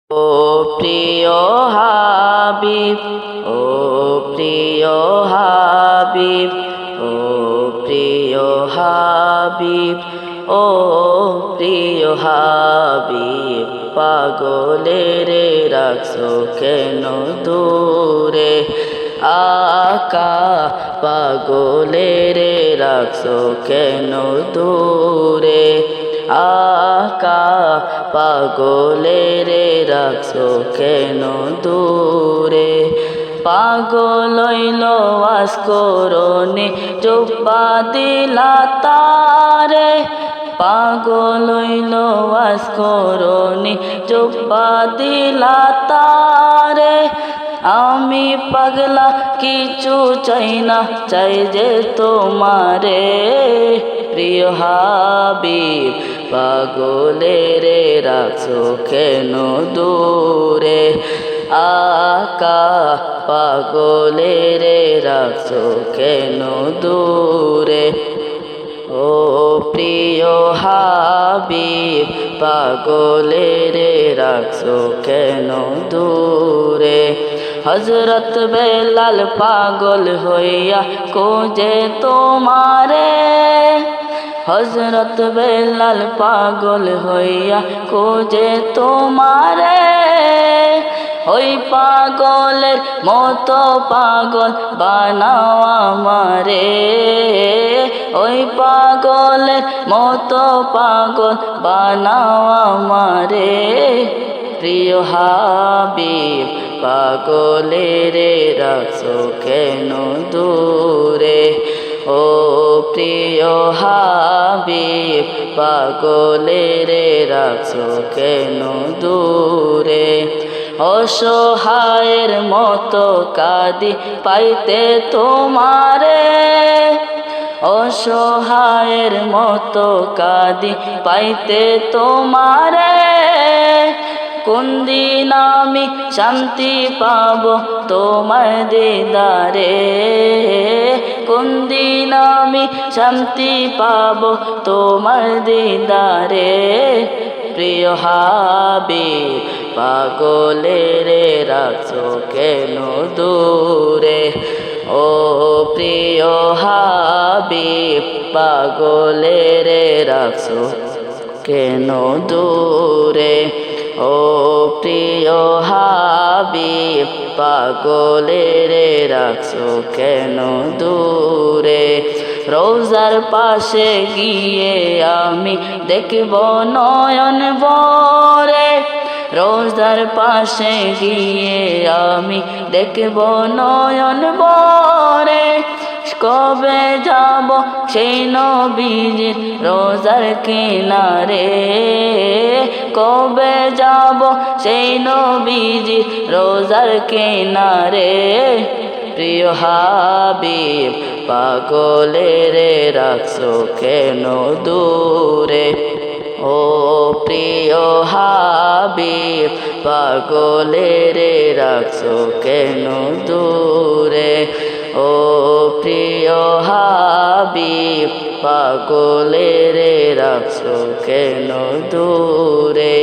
ও প্রিয় হাবিব, ও প্রিয় হাবিব, ও প্রিয় হাবিব, ও প্রিয় হাবিব, পাগলের রাখছো কেন দূরে? আকা পাগলের রাখছো কেন দূরে? আকা পাগলের রাখছো কেন দূরে? পাগল হইল ওয়াজ করনে জুব্বা দিলা তারে, পাগল হইল ওয়াজ করনে জুব্বা দিলা তারে। আমি পাগলা কিছু চাই না, চাই যে তোমারে। প্রিয় হাবিব, পাগলের রাখছো কেন দূরে? আকা পাগলের রাখছো কেন দূরে? ও প্রিয় হাবিব, পাগলের রাখছো কেন দূরে? হযরত বেলাল পাগল হইয়া খোঁজে তোমারে, হযরত বেলাল পাগল হইয়া খোঁজে তোমারে। ওই পাগলের মতো পাগল বানাও আমারে, ওই পাগলের মতো পাগল বানাও আমারে। প্রিয় হাবিব, পাগলের রাখছো কেন দূরে? ও প্রিয় হাবিব, পাগলের রাখছো কেন দূরে? অসহায়ের মতো কাঁদি পাইতে তোমারে, অসহায়ের মতো কাঁদি পাইতে তোমারে। কোন দিন আমি শান্তি পাব তোমার দিদারে? কোন দিন আমি শান্তি পাব তোমার দিদারে? প্রিয় হাবিব, পাগলের রাখছো কেন দূরে? ও প্রিয় হাবিব, পাগলের রাখছো কেন দূরে? ও প্রিয় হাবিব, পাগলের রাখছো কেন দূরে? রোজার পাশে গিয়ে আমি দেখব নয়ন ভরে, রোজার পাশে গিয়ে আমি দেখব নয়ন ভরে। কবে যাব সেই নবীজির রোজার কিনারে? কবে যাব সেই নবীজির রোজার কিনারে? প্রিয় হাবিব, পাগলের রাখছো কেন দূরে? ও প্রিয় হাবিব, পাগলের রাখছো কেন দূরে? ও প্রিয় হাবিব, পাগলের রাখছো কেন দূরে?